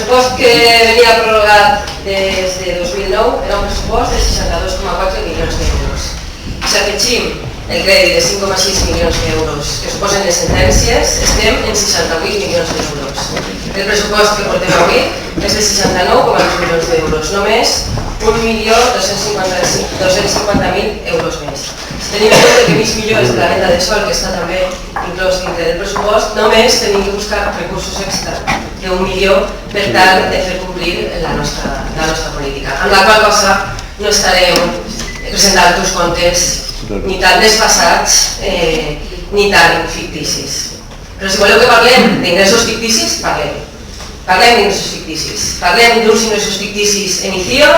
pressupost que venia prorrogat des de 2009 era un pressupost de 62,4 milions d'euros. Si afegim el crèdit de 5,6 milions d'euros que suposen les sentències, estem en 68 milions d'euros. El pressupost que portem avui és de 69,2 milions d'euros, només 1.250.000 euros més. Si tenim en compte que mig milió és de la venda de sol, que està també inclòs dintre del pressupost, només tenim que buscar recursos extra d'1 milió per tal de fer complir la nostra política, amb la qual cosa no estarem presentant uns comptes ni tan desfasats ni tan ficticis. Però si voleu que parlem d'ingressos ficticis, parlem. Parlem d'ingressos ficticis. Parlem d'uns ingressos ficticis en ICIO,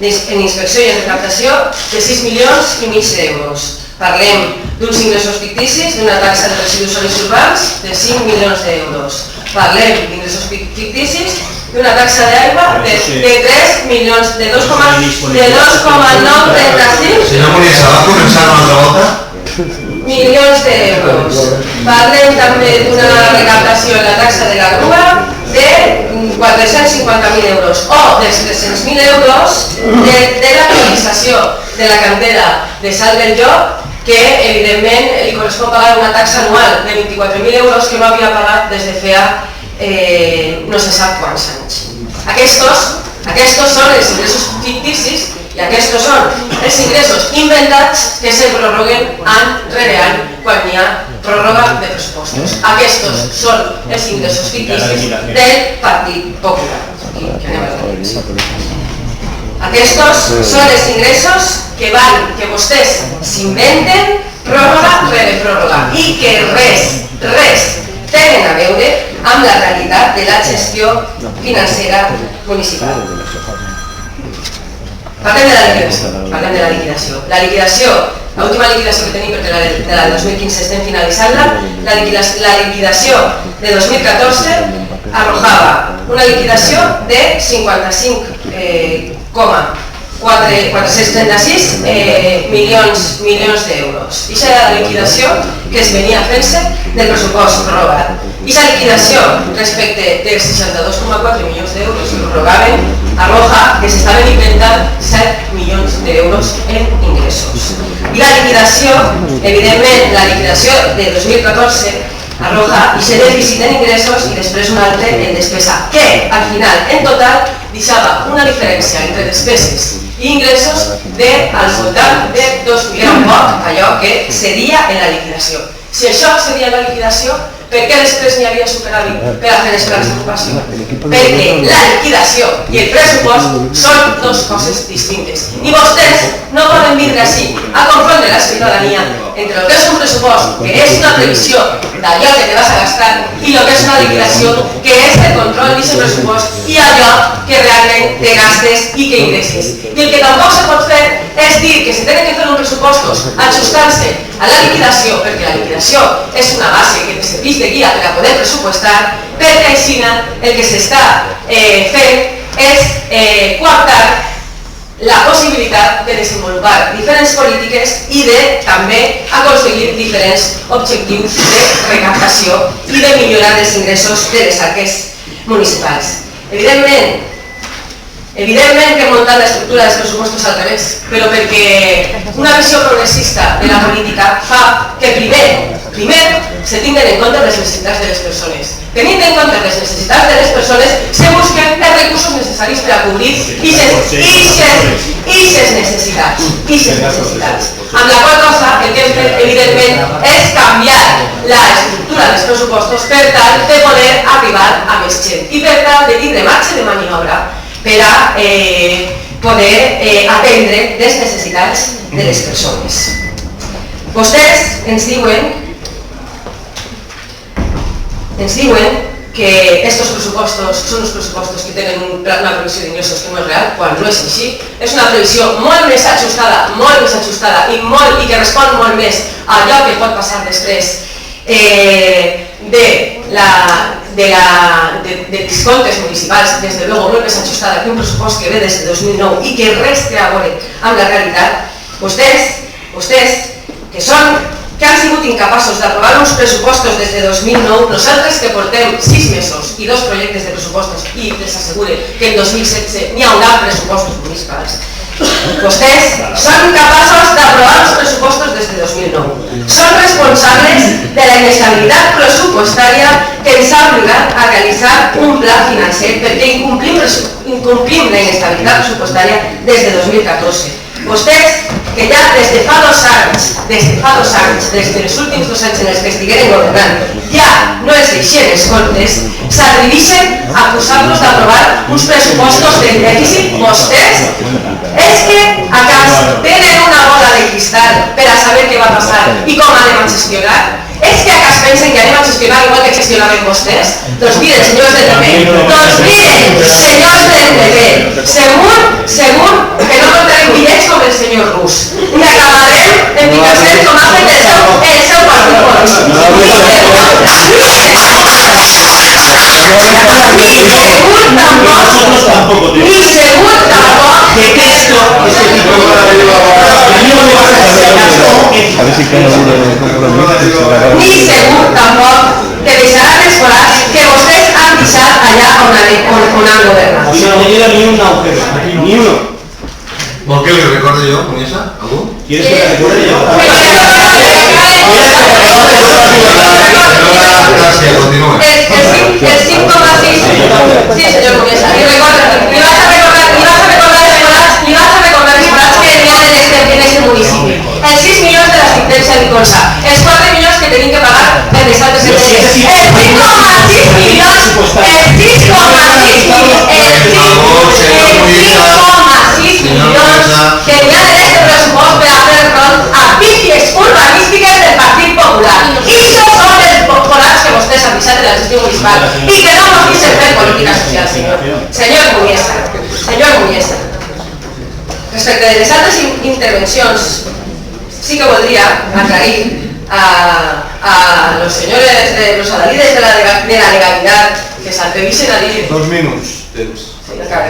en inspecció i en recaptació, de 6 milions i mig d'euros. Parlem d'uns ingressos ficticis d'una taxa de residus sòlids urbans de 5 milions d'euros. Parlem d'ingressos ficticis d'una taxa d'aigua de 3 milions, de 2,935 milions d'euros. Parlem també d'una recaptació en la taxa de la grua de 450.000 euros o dels 300.000 euros de l'actualització de la cantera de Sal del Llop, que evidentment li correspon pagar una taxa anual de 24.000 euros que no havia pagat des de feia no se sap quants anys. Aquests són els ingressos ficticis i aquests són els ingressos inventats que se prorroguen any rere any quan hi ha pròrroga de pressupostos. Aquests són els ingressos ficticis del Partit Popular. Aquests són els ingressos que vostès s'inventen pròrroga rere pròrroga i que res tenen a veure amb la realitat de la gestió financera municipal. Parlem de la liquidació. La liquidació, l'última liquidació que tenim, perquè la del 2015 estem finalitzant-la, la liquidació de 2014 arrojava una liquidació de 55,436 milions d'euros. I això era la liquidació que es venia fent-se del pressupost prorrogat. I la liquidació respecte dels 62,4 milions d'euros que prorrogaven arroja que s'estaven inventant 7 milions d'euros en ingressos. I la liquidació, evidentment, la liquidació de 2014 arroja aquest dèficit en ingressos i després un altre en despesa, que al final, en total, deixava una diferència entre despeses i ingressos al voltant de 2 milions poc, allò que seria en la liquidació. Si això seria la liquidació, per què després n'hi havia superàvit per a fer els plans d'ocupació? Perquè la liquidació i el pressupost són dues coses distintes. I vostès no poden vindre així a confondre la ciutadania entre el que és un pressupost, que és una previsió d'allò que te vas a gastar, i el que és una liquidació, que és el control d'aquest pressupost i allò que realment te gastes i que ingresses. I el que tampoc se pot fer és dir que se tenen que fer uns pressupostos ajustant-se a la liquidació, perquè la liquidació és una base que te serveix de guia per a poder pressupostar, perquè així el que s'està fent és coartar la possibilitat de desenvolupar diferents polítiques i de també aconseguir diferents objectius de recaptació i de millorar els ingressos de les arques municipals. Evidentment que hem muntat l'estructura dels pressupostos al revés, però perquè una visió progressista de la política fa que primer se tinguen en compte les necessitats de les persones. Tenint en compte les necessitats de les persones, se busquen els recursos necessaris per a cobrir aquestes necessitats. Amb la qual cosa, el que hem fet, evidentment, és canviar l'estructura dels pressupostos per tal de poder arribar a més gent i per tal de tindre marge de maniobra per a poder atendre les necessitats de les persones. Vostès ens diuen que aquests pressupostos són uns pressupostos que tenen una previsió d'ingressos que no és real, quan no és així. És una previsió molt més ajustada i que respon molt més a allò que pot passar després dels comptes municipals, des de luego molt més ajustada que un pressupost que ve des de 2009 i que res té a veure amb la realitat. Vostès, que són que han sigut incapaços d'aprovar uns pressupostos des de 2009, nosaltres que portem 6 mesos i 2 projectes de pressupostos i les assegure que en 2016 n'hi haurà pressupostos municipals. Vostès són incapaços d'aprovar els pressupostos des de 2009. Són responsables de la inestabilitat pressupostària que ens ha obligat a realitzar un pla financer perquè incomplim la inestabilitat pressupostària des de 2014. Vostès, que ja des de fa 2 anys, des dels últims 2 anys en els que estigueren governant, ja no es deixen els comptes, s'atreveixen a acusar-los d'aprovar uns pressupostos del dèficit. Vostès, és que a cas tenen una bola de cristal per a saber què va passar i com anem a gestionar? És que a cas pensen que anem a gestionar igual que gestionaven vostès? Doncs miren, senyors del PP, segur que no portarem bitllets com el senyor Rus i acabarem en Picassent com ha fet el seu partit. Ni segur tampoc que esto ni segur tampoc que deixaran els forats que vostès han deixat allà on han governat. No llega ni un agujero, ni uno. ¿Por qué le recuerdo yo, Muniesa? ¿Algo? ¿Quieres que te recuerde yo? Gracias, continúe. El 5,6. Sí, señor Muniesa. Y vas a recordar els forats que n'hi ha en este municipi. Els 6 milions de l'assistència a l'Icorsa, els 4 milions que tenim que pagar per les altres empreses, els 5,6 milions que n'hi ha en este pressupost per a fer front a pífies urbanístiques del Partit Popular. I això són els forats que vostès han deixat de la gestió municipal i que no ens deixen fer política social, senyor Muniesa. Respecte de les altres intervencions, sí que voldria aclarir a los señores de los adalides de la legalidad que s'atreveixen a dir... 2 minuts, temps. Sí, acaba.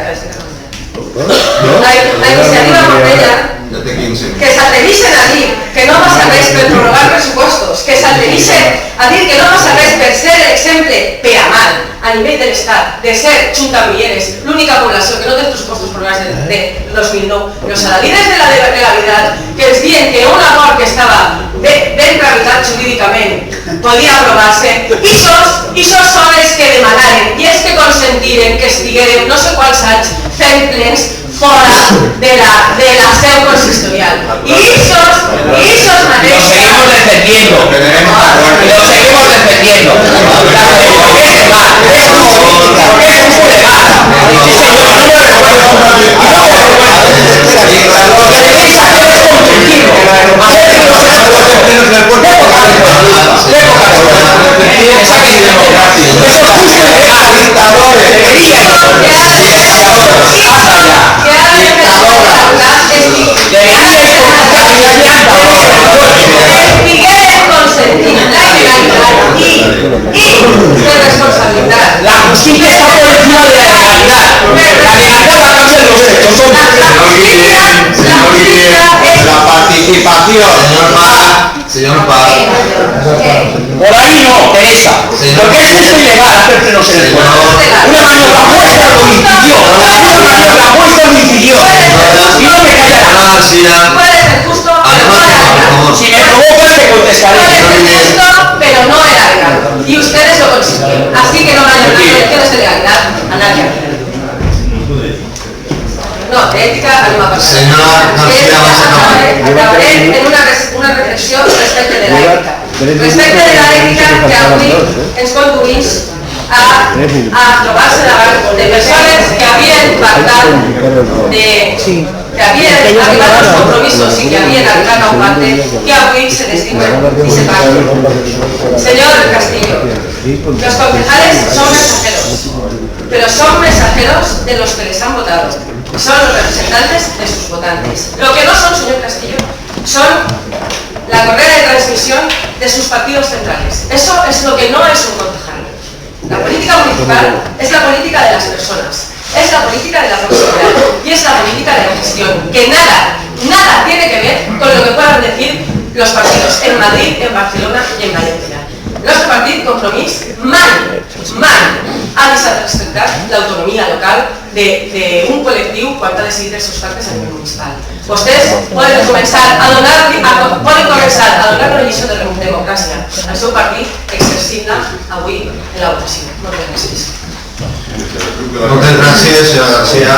La iniciativa Portella, Ja té 15 minuts. que s'atreveixen a dir que no passa res per prorrogar pressupostos, que s'atreveixen a dir que no passa res per ser exemple per a mal a nivell de l'Estat, de ser Junta Milleres, l'única població que no té pressupostos prorrogats de 2009, los adalides de la legalitat que ens diuen que un acord que estava ben tramitat jurídicament podia aprovar-se, i això són els que demanaren i els que consentiren que estigueren no sé quants anys fent plens fora de la seu consistorial. Y esos mateixos... Lo seguimos defendiendo. La justicia está por encima de la legalidad. La legalidad va a causa de los hechos. La participación, señor Paz. Por ahí no, Teresa. Porque es justo ilegal hacer frenos en el pueblo. Una maniobra vuestra lo impidió. Y no me callarás. Puede ser justo, pero no era legal. Si me provocas te contestaré. Puede ser justo, pero no era legal. Y ustedes lo consiguieron. Así que no vayan a las elecciones de legalidad a nadie. No, de ética anem a parlar. Acabaré en una reflexió respecte de l'ètica. Respecte de l'ètica que avui ens conduïx a trobar-se davant de persones que havien pactat que havien arribat als compromisos i que havien arribat a un pacte que avui se desdiuen i se pacten. Señor Castillo, los concejales son mensajeros, pero son mensajeros de los que les han votado. Son los representantes de sus votantes. Lo que no son, señor Castillo, son la correa de transmisión de sus partidos centrales. Eso es lo que no es un concejal. La política municipal es la política de las personas, es la política de la proximidad y es la política de la gestión, que nada tiene que ver con lo que puedan decir los partidos en Madrid, en Barcelona i en Valencia. El nostre partit, Compromís, mai ha deixat de respectar l'autonomia local d'un col·lectiu quan ha decidit els seus pactes a nivell municipal. Vostès poden començar a donar una lliçó de democràcia al seu partit exercint-la avui en la votació. Moltes gràcies. Moltes gràcies, senyora García.